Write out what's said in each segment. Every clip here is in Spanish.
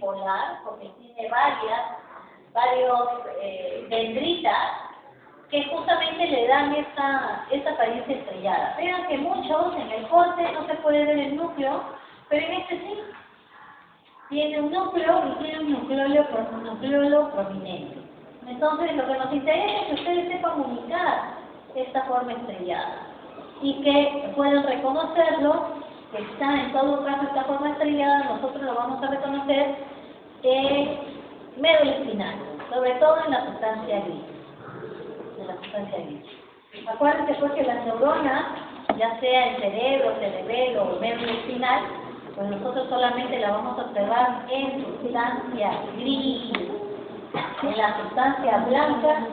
polar, porque tiene varios dendritas que justamente le dan esta apariencia estrellada. Vean que muchos en el corte no se puede ver el núcleo, pero en este sí. Tiene un núcleo y tiene un nucleolo prominente. Entonces, lo que nos interesa es que ustedes sepan ubicar esta forma estrellada y que puedan reconocerlo, que está en todo caso esta forma estrellada, nosotros lo vamos a reconocer en médula espinal, sobre todo en la sustancia gris. Acuérdense pues que las neuronas, ya sea el cerebro, cerebelo o médula espinal, pues nosotros solamente la vamos a observar en sustancia gris. En la sustancia blanca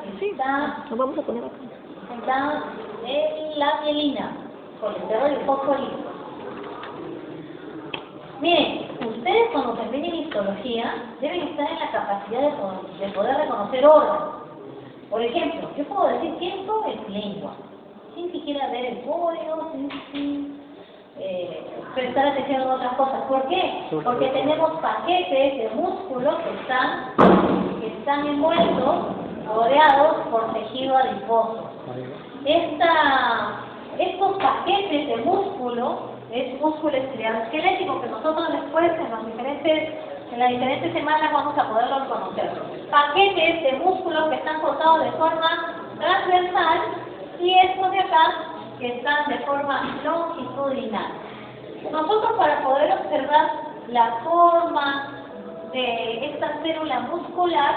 está la mielina, colesterol y fosfolípidos. Miren, ustedes cuando se ven en histología deben estar en la capacidad de poder reconocer órganos. Por ejemplo, yo puedo decir que esto es lengua, sin siquiera ver el código, sin prestar atención a otras cosas. ¿Por qué? Porque tenemos paquetes de músculos que están envueltos, rodeados por tejido adiposo. Estos paquetes de músculo es músculo esquelético que nosotros después en las diferentes semanas vamos a poderlo reconocer. Paquetes de músculos que están cortados de forma transversal y estos de acá que están de forma longitudinal. Nosotros para poder observar la forma de esta célula muscular,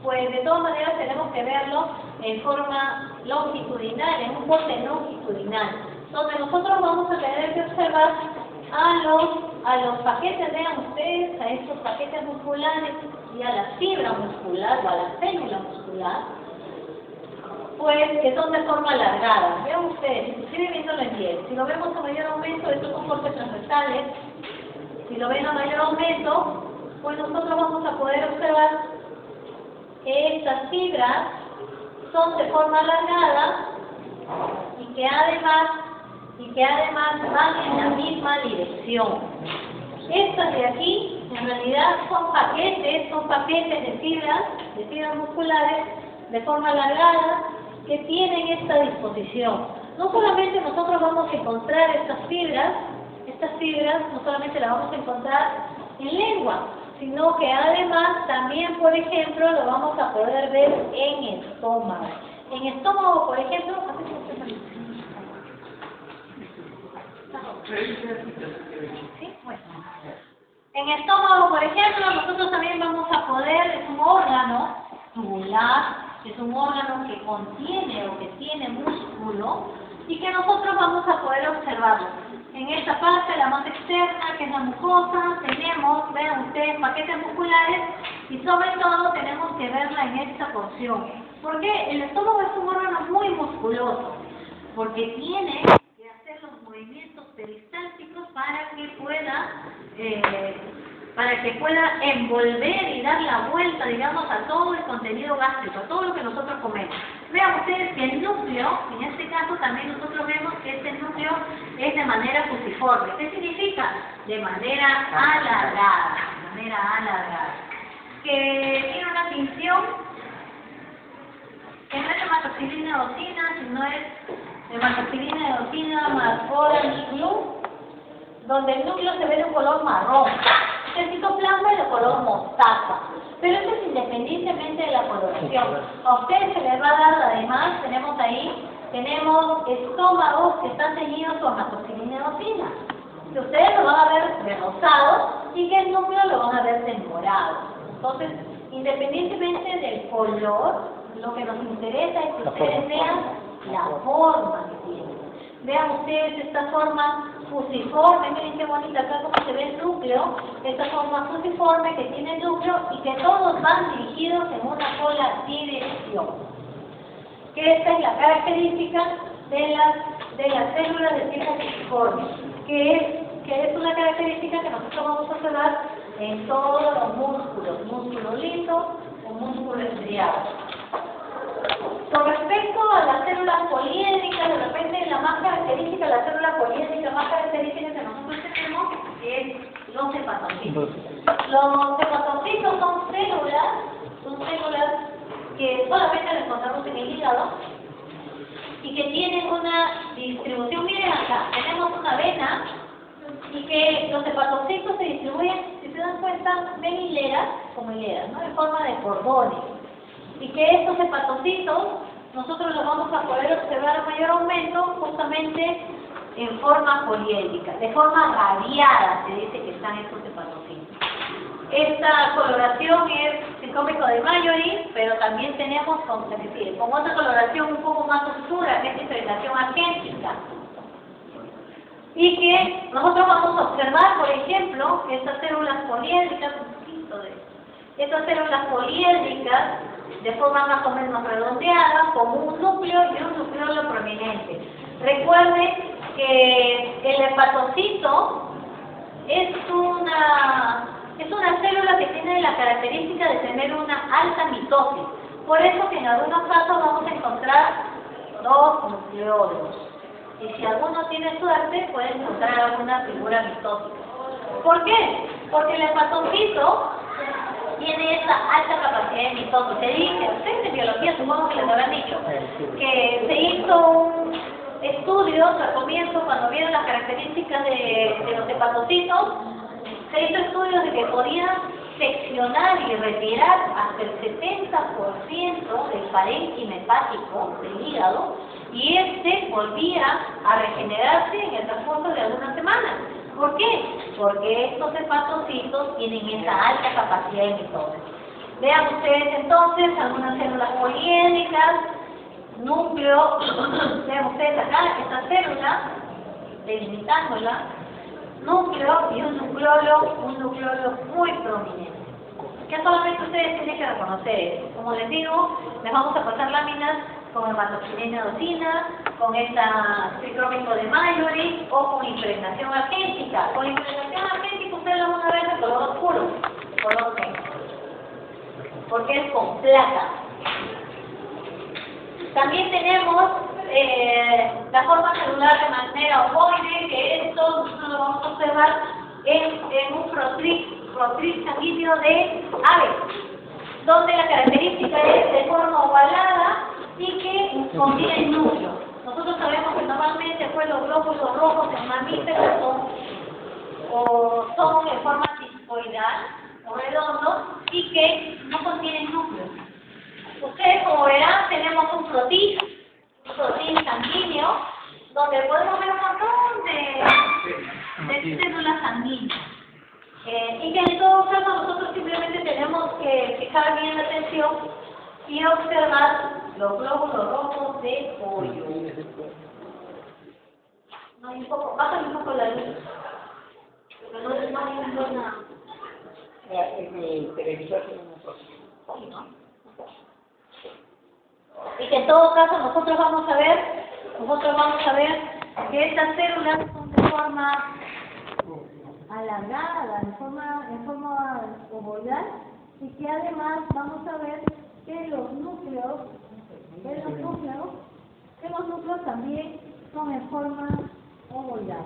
pues de todas maneras tenemos que verlo en forma longitudinal, en un corte longitudinal, donde nosotros vamos a tener que observar a los paquetes, vean ustedes, a estos paquetes musculares y a la fibra muscular o a la célula muscular, pues que son de forma alargada. Vean ustedes, inclusive viéndolo en piel. Si lo vemos a mayor aumento, estos son cortes transversales. Si lo ven a mayor aumento, pues nosotros vamos a poder observar que estas fibras son de forma alargada y que además van en la misma dirección. Estas de aquí, en realidad, son paquetes de fibras musculares de forma alargada que tienen esta disposición. No solamente nosotros vamos a encontrar estas fibras no solamente las vamos a encontrar en lengua, sino que además también, por ejemplo, lo vamos a poder ver en estómago. En estómago, por ejemplo, ¿sí? Bueno. En estómago, por ejemplo, nosotros también vamos a poder, es un órgano tubular, es un órgano que contiene o que tiene músculo y que nosotros vamos a poder observarlo. En esta parte, la más externa, que es la mucosa, tenemos, vean ustedes, paquetes musculares y sobre todo tenemos que verla en esta porción. ¿Por qué? El estómago es un órgano muy musculoso, porque tiene que hacer los movimientos peristálticos para que pueda envolver y dar la vuelta, digamos, a todo el contenido gástrico, a todo lo que nosotros comemos. Vean ustedes que el núcleo, en este caso también nosotros vemos que este núcleo es de manera fusiforme. ¿Qué significa? De manera alargada, que tiene una tinción que no es hematoxilina eosina, sino es hematoxilina eosina más orange blue, donde el núcleo se ve de un color marrón. El citoplasma es de color mostaza, pero esto es independientemente de la coloración. A ustedes se les va a dar, además, tenemos estómagos que están teñidos con hematoxilina eosina. Que ustedes lo van a ver de rosado y que el núcleo lo van a ver de morado. Entonces, independientemente del color, lo que nos interesa es que ustedes vean la forma que tiene. Vean ustedes esta forma fusiforme, miren qué bonita acá como se ve el núcleo, esta forma fusiforme que tiene el núcleo y que todos van dirigidos en una sola dirección. Que esta es la característica de las células de tipo fusiforme, que es una característica que nosotros vamos a observar en todos los músculos, músculo liso o músculo estriado. Con respecto a las células poliédricas, de repente la más característica, la célula poliédrica más característica que nosotros tenemos es los hepatocitos. Los hepatocitos son células que solamente las encontramos en el hígado y que tienen una distribución. Miren acá, tenemos una vena y que los hepatocitos se distribuyen, si se dan cuenta, ven hileras, como hileras, ¿no? En forma de cordones. Y que estos hepatocitos nosotros los vamos a poder observar a mayor aumento justamente en forma poliédrica, de forma radiada se dice que están estos hepatocitos. Esta coloración es tricómico de Mallory, pero también tenemos, con otra coloración un poco más oscura, que es diferenciación argéntica. Y que nosotros vamos a observar, por ejemplo, estas células poliédricas, de forma más o menos redondeada, con un núcleo y un nucleolo prominente. Recuerden que el hepatocito es una célula que tiene la característica de tener una alta mitosis. Por eso que en algunos casos vamos a encontrar dos nucleolos. Y si alguno tiene suerte, puede encontrar alguna figura mitótica. ¿Por qué? Porque el hepatocito tiene esa alta capacidad de mitosis. Se dice, ustedes en biología supongo que les habrán dicho, que se hizo un estudio al comienzo cuando vieron las características de los hepatocitos, se hizo estudios de que podían seccionar y retirar hasta el 70% del parénquima hepático del hígado y este volvía a regenerarse en el transcurso de algunas semanas. ¿Por qué? Porque estos hepatocitos tienen esa alta capacidad de mitosis. Vean ustedes entonces algunas células poliédricas, núcleo, vean ustedes acá esta célula, delimitándola, núcleo y un nucleolo muy prominente. Que solamente ustedes tienen que reconocer eso. Como les digo, les vamos a pasar láminas con hematoxilina docina, con esta tricrómico de Mallory o con impregnación argéntica. Con impregnación argéntica ustedes lo van a ver de color oscuro, de color negro, porque es con placa. También tenemos la forma celular de manera ovoide, que esto nosotros lo vamos a observar en un protrix sanguíneo de aves, donde la característica es de forma ovalada y que contiene núcleo. Nosotros sabemos que normalmente pues, los glóbulos rojos en mamíferos son en forma discoidal o redondos y que no contienen núcleo. Ustedes como verán tenemos un protrix sanguíneo, donde podemos ver un montón de células sanguíneas. Y que en todo caso nosotros simplemente tenemos que fijar bien la atención y observar los glóbulos rojos de pollo. No hay un poco, bájale un poco la luz. Pero no es más nada. En mi televisor tiene una cosa. Sí, ¿no? Y que en todo caso nosotros vamos a ver que estas células son de forma alargada, en forma ovoidal, y que además vamos a ver que los núcleos también son en forma ovoidal.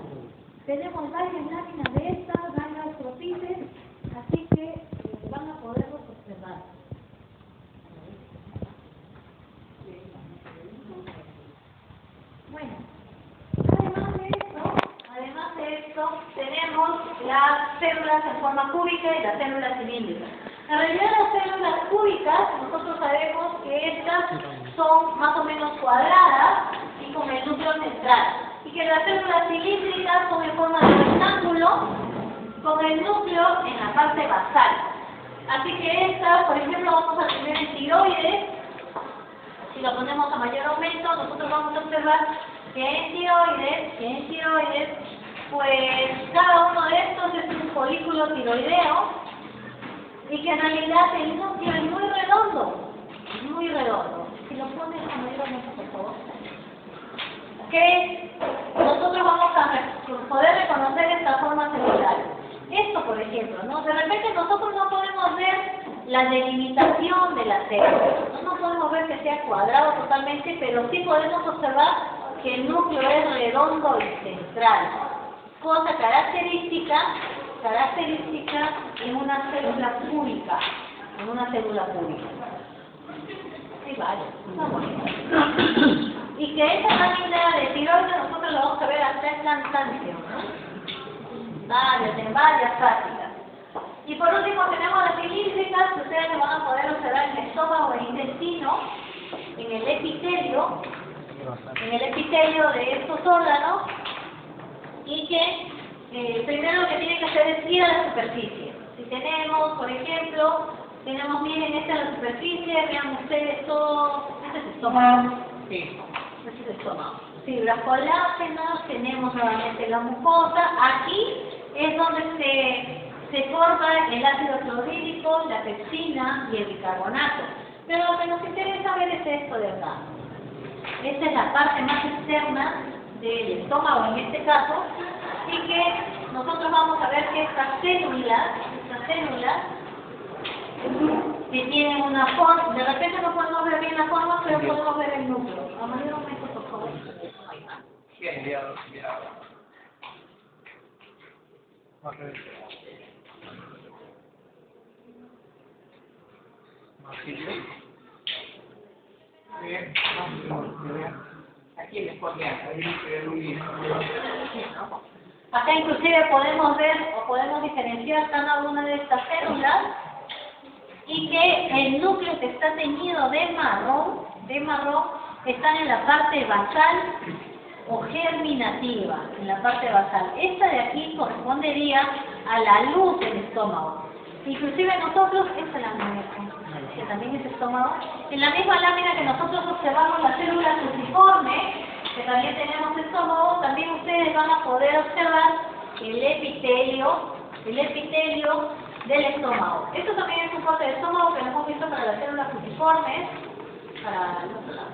Tenemos varias láminas de estas, varias protices, así que van a poderlos observar. Bueno, además de esto, tenemos las células en forma cúbica y las células cilíndricas. En realidad las células cúbicas, nosotros sabemos que estas son más o menos cuadradas y con el núcleo central. Y que las células cilíndricas son en forma de rectángulo con el núcleo en la parte basal. Así que estas, por ejemplo, vamos a tener el tiroides. Si lo ponemos a mayor aumento, nosotros vamos a observar que en tiroides, pues cada uno de estos es un folículo tiroideo y que en realidad el núcleo es muy redondo. Si lo pones a mayor aumento, por favor. Que nosotros vamos a poder reconocer esta forma celular. Esto, por ejemplo, ¿no? De repente nosotros no podemos ver la delimitación de la célula. No podemos ver que sea cuadrado totalmente, pero sí podemos observar que el núcleo es redondo y central. Cosa característica características en una célula pública. Sí, vale, está bonito. Y que esta lámina de tiroides nosotros lo vamos a ver hasta el cansancio, ¿no? En varias prácticas. Y por último tenemos las cilíndricas, que ustedes se van a poder observar en el estómago e intestino, en el epitelio de estos órganos, y que primero lo que tienen que hacer es ir a la superficie. Si tenemos, por ejemplo, miren, esta es la superficie, vean ustedes todo, este es el estómago. Sí. Este es el estómago. Fibras colágenas, tenemos nuevamente la mucosa. Aquí es donde se forma el ácido clorhídrico, la pepsina y el bicarbonato. Pero lo que nos interesa ver es esto de acá. Esta es la parte más externa del estómago en este caso, y que nosotros vamos a ver que estas células que tienen una forma, de repente no podemos ver bien la forma, pero podemos ver el núcleo. A mayor momento, por favor. Bien, enviado. Bien, aquí les ponía, ahí muy bien. Acá inclusive podemos ver o podemos diferenciar cada una de estas células, y que el núcleo que está teñido de marrón está en la parte basal o germinativa, en la parte basal. Esta de aquí correspondería a la luz del estómago. Inclusive nosotros, esta lámina que también es estómago, en la misma lámina que nosotros observamos la célula fusiforme, que también tenemos estómago, también ustedes van a poder observar el epitelio del estómago. Esto también es un corte de estómago que lo hemos visto para las células fusiformes, para el otro lado.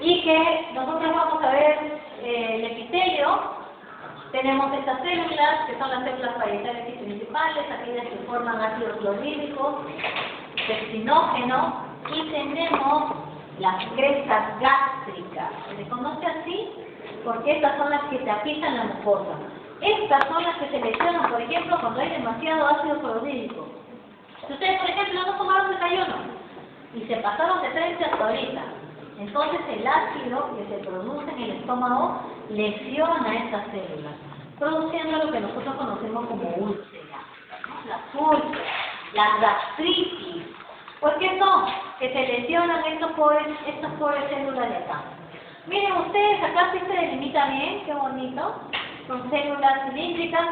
Y que nosotros vamos a ver el epitelio. Tenemos estas células, que son las células parietales y principales, aquellas que forman ácido clorhídrico, pepsinógeno, y tenemos las crestas gástricas. ¿Se les conoce así? Porque estas son las que tapitan la mucosa. Estas son las que se lesionan, por ejemplo, cuando hay demasiado ácido clorhídrico. Si ustedes, por ejemplo, no tomaron desayuno y se pasaron de frente hasta ahorita, entonces el ácido que se produce en el estómago lesiona estas células, produciendo lo que nosotros conocemos como úlceras, ¿no? Las úlceras, las gastritis. ¿Por qué no? Que se lesionan estas pobres células de acá. Miren ustedes, acá sí se delimita bien, qué bonito, con células cilíndricas.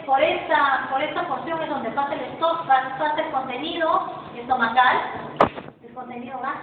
Por esta porción es donde pasa el contenido estomacal, el contenido gástrico.